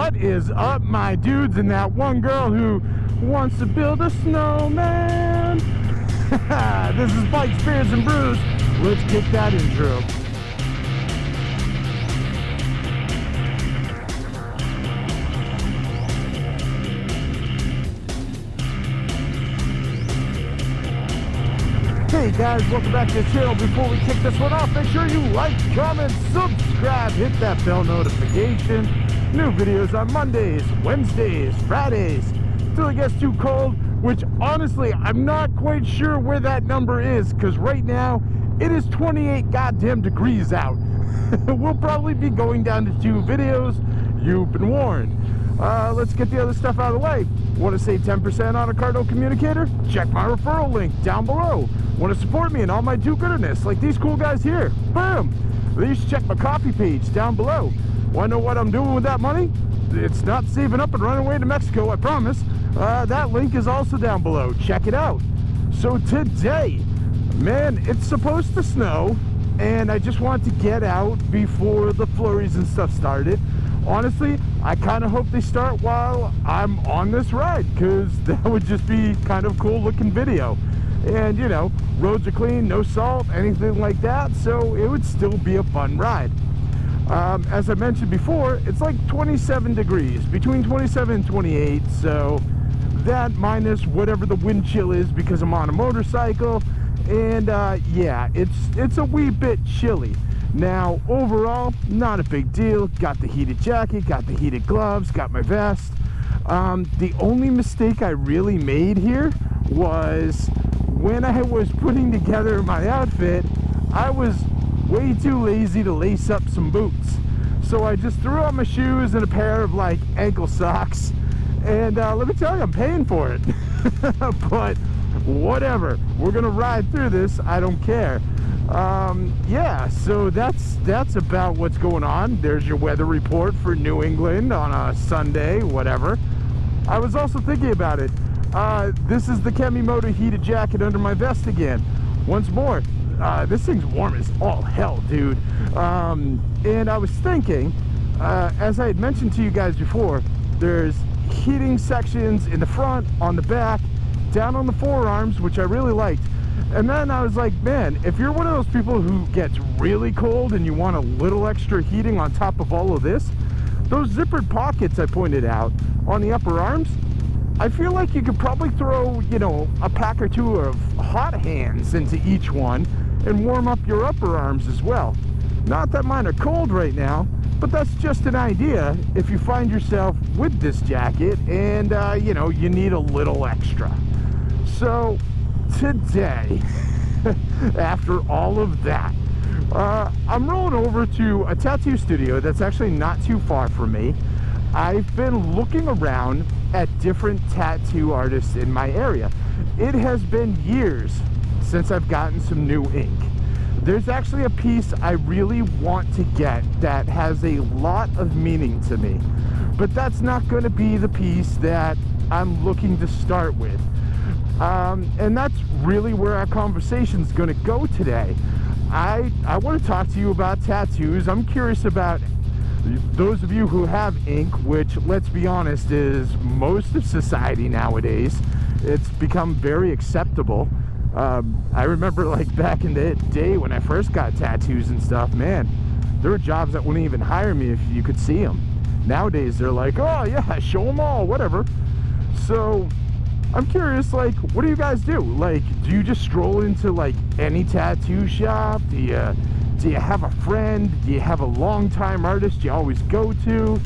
What is up, my dudes, and that one girl who wants to build a snowman? This is Bikes, Beards, and Brews. Let's get that intro. Hey guys, welcome back to the channel. Before we kick this one off, make sure you like, comment, subscribe, hit that bell notification. New videos on Mondays, Wednesdays, Fridays, till it gets too cold, which honestly, I'm not quite sure where that number is, because right now, it is 28 goddamn degrees out. We'll probably be going down to 2 videos. You've been warned. Let's get the other stuff out of the way. Want to save 10% on a Cardinal communicator? Check my referral link down below. Want to support me in all my do-gooderness like these cool guys here? Boom! Please check my coffee page down below. Want to know what I'm doing with that money? It's not saving up and running away to Mexico, I promise. That link is also down below. Check it out. So today, man, it's supposed to snow, and I just want to get out before the flurries and stuff started. Honestly, I kind of hope they start while I'm on this ride, because that would just be kind of cool looking video. And you know, roads are clean, no salt, anything like that, so it would still be a fun ride. As I mentioned before, it's like 27 degrees, between 27 and 28, so that minus whatever the wind chill is because I'm on a motorcycle, and yeah, it's a wee bit chilly. Now, overall, not a big deal. Got the heated jacket, got the heated gloves, got my vest. The only mistake I really made here was when I was putting together my outfit, I was way too lazy to lace up some boots. So I just threw on my shoes and a pair of like ankle socks. And let me tell you, I'm paying for it. But whatever, we're gonna ride through this. I don't care. Yeah, so that's about what's going on. There's your weather report for New England on a Sunday, whatever. I was also thinking about it. This is the Kemimoto heated jacket under my vest again. Once more, this thing's warm as all hell, dude. And I was thinking, as I had mentioned to you guys before, there's heating sections in the front, on the back, down on the forearms, which I really liked. And then I was like, man, if you're one of those people who gets really cold and you want a little extra heating on top of all of this, those zippered pockets I pointed out on the upper arms, I feel like you could probably throw, you know, a pack or two of hot hands into each one and warm up your upper arms as well. Not that mine are cold right now, but that's just an idea if you find yourself with this jacket and, you know, you need a little extra. So today, after all of that, I'm rolling over to a tattoo studio that's actually not too far from me. I've been looking around at different tattoo artists in my area. It has been years since I've gotten some new ink. There's actually a piece I really want to get that has a lot of meaning to me, but that's not going to be the piece that I'm looking to start with. And that's really where our conversation is going to go today. I want to talk to you about tattoos. I'm curious about those of you who have ink, which, let's be honest, is most of society nowadays. It's become very acceptable. I remember, like, back in the day when I first got tattoos and stuff, man, there were jobs that wouldn't even hire me if you could see them. Nowadays, they're like, oh, yeah, show them all, whatever. So I'm curious, like, what do you guys do? Like, do you just stroll into, like, any tattoo shop? Do you have a friend? Do you have a long-time artist you always go to?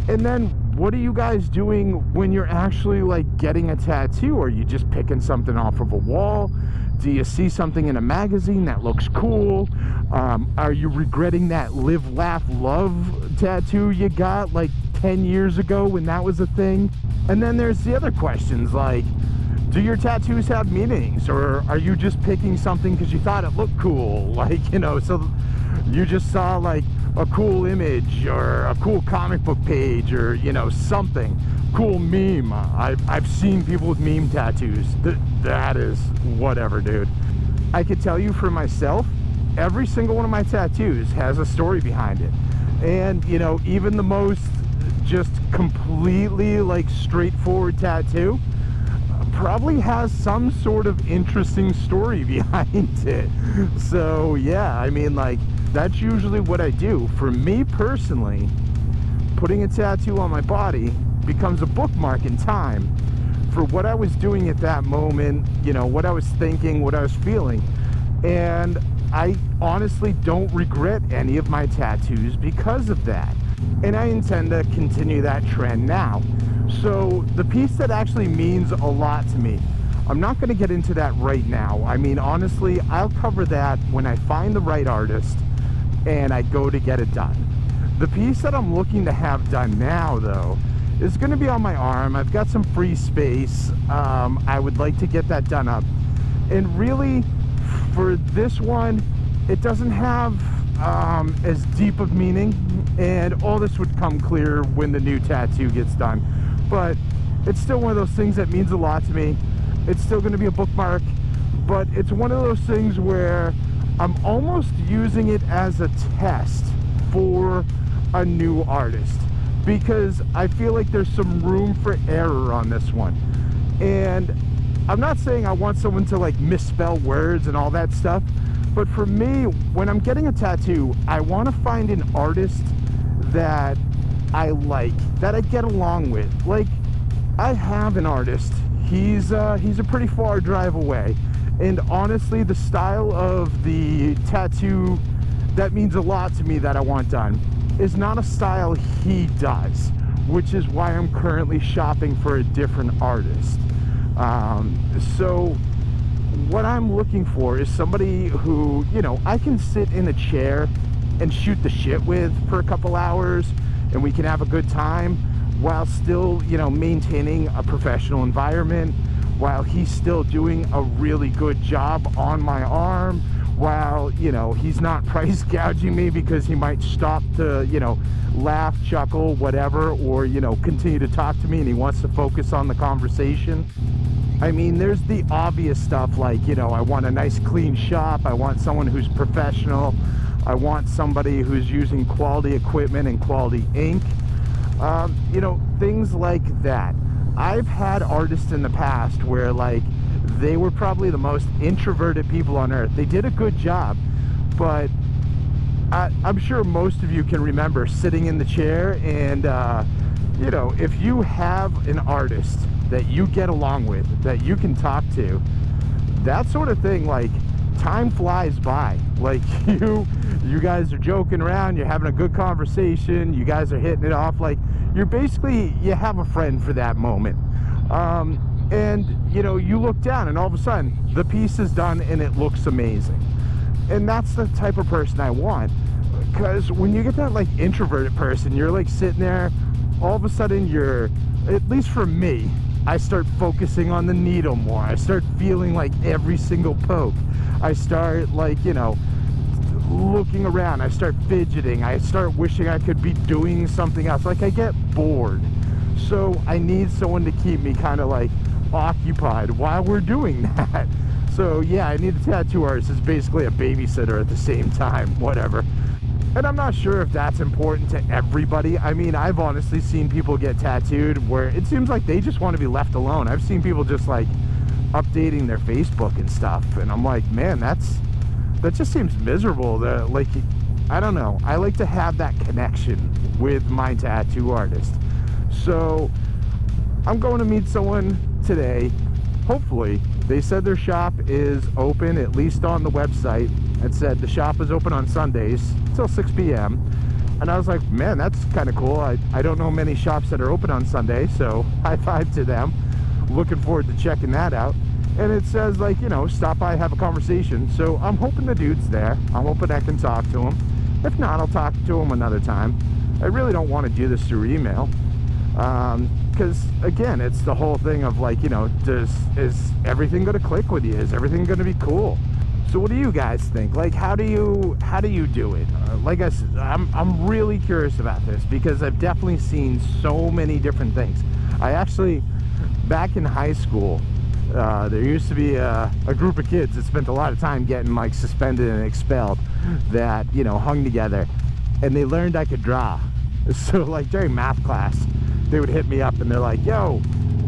And then what are you guys doing when you're actually, like, getting a tattoo? Are you just picking something off of a wall? Do you see something in a magazine that looks cool? Are you regretting that live, laugh, love tattoo you got like 10 years ago when that was a thing? And then there's the other questions, like, do your tattoos have meanings, or are you just picking something because you thought it looked cool? Like, you know, so you just saw like a cool image or a cool comic book page, or, you know, something cool meme. I've seen people with meme tattoos. That is whatever, dude. I could tell you for myself, every single one of my tattoos has a story behind it. And, you know, even the most just completely like straightforward tattoo probably has some sort of interesting story behind it. So yeah, I mean, like, that's usually what I do. For me personally, putting a tattoo on my body becomes a bookmark in time for what I was doing at that moment, you know, what I was thinking, what I was feeling. And I honestly don't regret any of my tattoos because of that. And I intend to continue that trend now. So the piece that actually means a lot to me, I'm not going to get into that right now. I mean, honestly, I'll cover that when I find the right artist and I go to get it done. The piece that I'm looking to have done now, though, is going to be on my arm. I've got some free space. I would like to get that done up. And really, for this one, it doesn't have as deep of meaning, and all this would come clear when the new tattoo gets done. But it's still one of those things that means a lot to me. It's still going to be a bookmark, but it's one of those things where I'm almost using it as a test for a new artist, because I feel like there's some room for error on this one. And I'm not saying I want someone to like misspell words and all that stuff, but for me, when I'm getting a tattoo, I want to find an artist that I like, that I get along with. Like, I have an artist. He's a pretty far drive away, and honestly, the style of the tattoo that means a lot to me that I want done is not a style he does, which is why I'm currently shopping for a different artist. So what I'm looking for is somebody who, you know, I can sit in a chair and shoot the shit with for a couple hours, and we can have a good time while still, you know, maintaining a professional environment, while he's still doing a really good job on my arm, while, you know, he's not price gouging me because he might stop to, you know, laugh, chuckle, whatever, or, you know, continue to talk to me and he wants to focus on the conversation. I mean, there's the obvious stuff like, you know, I want a nice clean shop, I want someone who's professional, I want somebody who's using quality equipment and quality ink, you know, things like that. I've had artists in the past where, like, they were probably the most introverted people on earth. They did a good job, but I'm sure most of you can remember sitting in the chair and, you know, if you have an artist that you get along with, that you can talk to, that sort of thing, like, time flies by. Like, you guys are joking around, you're having a good conversation, you guys are hitting it off, like, you're basically, you have a friend for that moment. And, you know, you look down and all of a sudden the piece is done and it looks amazing. And that's the type of person I want. Because when you get that, like, introverted person, you're like sitting there, all of a sudden you're, at least for me, I start focusing on the needle more. I start feeling like every single poke. I start, like, you know, looking around. I start fidgeting. I start wishing I could be doing something else. Like, I get bored. So I need someone to keep me kind of like occupied while we're doing that. So yeah, I need a tattoo artist. It's basically a babysitter at the same time, whatever. And I'm not sure if that's important to everybody. I mean, I've honestly seen people get tattooed where it seems like they just want to be left alone. I've seen people just like updating their Facebook and stuff, and I'm like, man, that just seems miserable. Like, I don't know. I like to have that connection with my tattoo artist. So I'm going to meet someone today. Hopefully. They said their shop is open, at least on the website. It said the shop is open on Sundays till 6 p.m. And I was like, man, that's kind of cool. I don't know many shops that are open on Sunday, so high five to them. Looking forward to checking that out. And it says, like, you know, stop by, have a conversation. So I'm hoping the dude's there. I'm hoping I can talk to him. If not, I'll talk to him another time. I really don't want to do this through email. Because again, it's the whole thing of, like, you know, is everything going to click with you? Is everything going to be cool? So what do you guys think? Like, how do you do it? Like I said, I'm really curious about this because I've definitely seen so many different things. I actually, back in high school, there used to be a group of kids that spent a lot of time getting, like, suspended and expelled, that, you know, hung together, and they learned I could draw. So like during math class, they would hit me up and they're like, yo,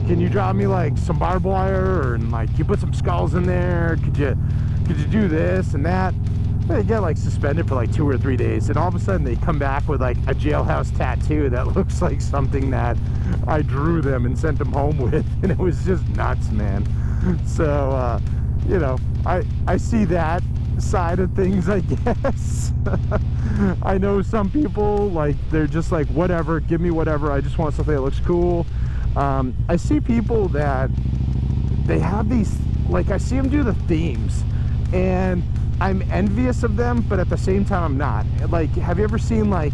can you draw me like some barbed wire, and like you put some skulls in there, could you do this and that? They get like suspended for like 2 or 3 days, and all of a sudden they come back with like a jailhouse tattoo that looks like something that I drew them and sent them home with, and it was just nuts, man. So you know, I see that side of things, I guess. I know some people, like, they're just like, whatever, give me whatever, I just want something that looks cool. I see people that they have these, like, I see them do the themes, and I'm envious of them, but at the same time I'm not. Like, have you ever seen like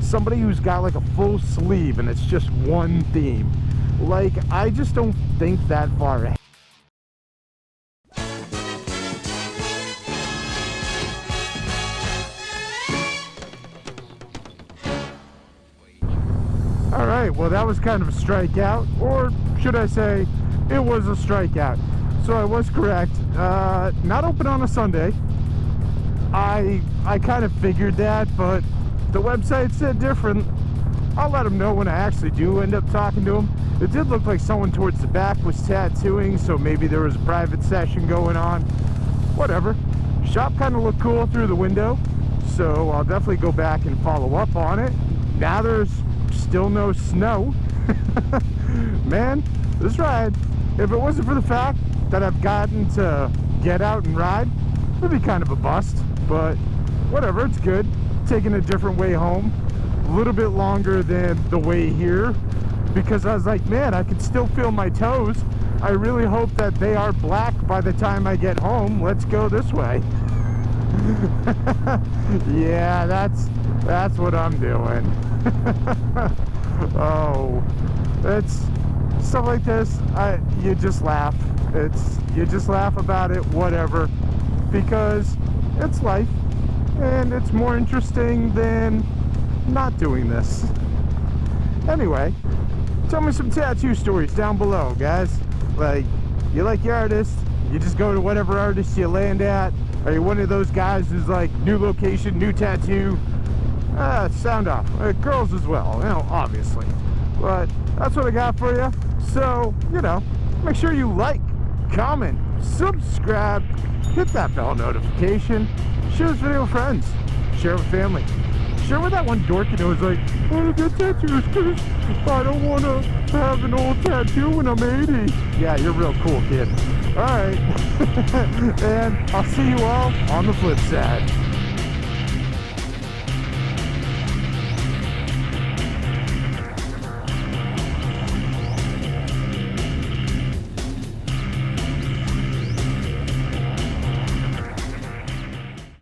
somebody who's got like a full sleeve and it's just one theme? Like, I just don't think that far ahead. Alright, well that was kind of a strikeout, or should I say, it was a strikeout. So I was correct. Not open on a Sunday. I kind of figured that, but the website said different. I'll let them know when I actually do end up talking to them. It did look like someone towards the back was tattooing, so maybe there was a private session going on. Whatever. Shop kind of looked cool through the window, so I'll definitely go back and follow up on it. Now there's still no snow. Man, this ride, if it wasn't for the fact that I've gotten to get out and ride, it would be kind of a bust. But whatever, it's good. Taking a different way home, a little bit longer than the way here, because I was like, man, I can still feel my toes. I really hope that they are black by the time I get home. Let's go this way. Yeah, that's what I'm doing. Oh, it's stuff like this. You just laugh. You just laugh about it, whatever, because it's life, and it's more interesting than not doing this. Anyway, tell me some tattoo stories down below, guys. Like, you like your artist, you just go to whatever artist you land at. Are you one of those guys who's like, new location, new tattoo? Sound off. Girls as well, you know, obviously. But that's what I got for you. So, you know, make sure you like, comment, subscribe, hit that bell notification, share this video with friends, share it with family, share with that one dork, you know, who's like, I want to get tattoos because I don't want to have an old tattoo when I'm 80. Yeah, you're real cool, kid. Alright. And I'll see you all on the flip side.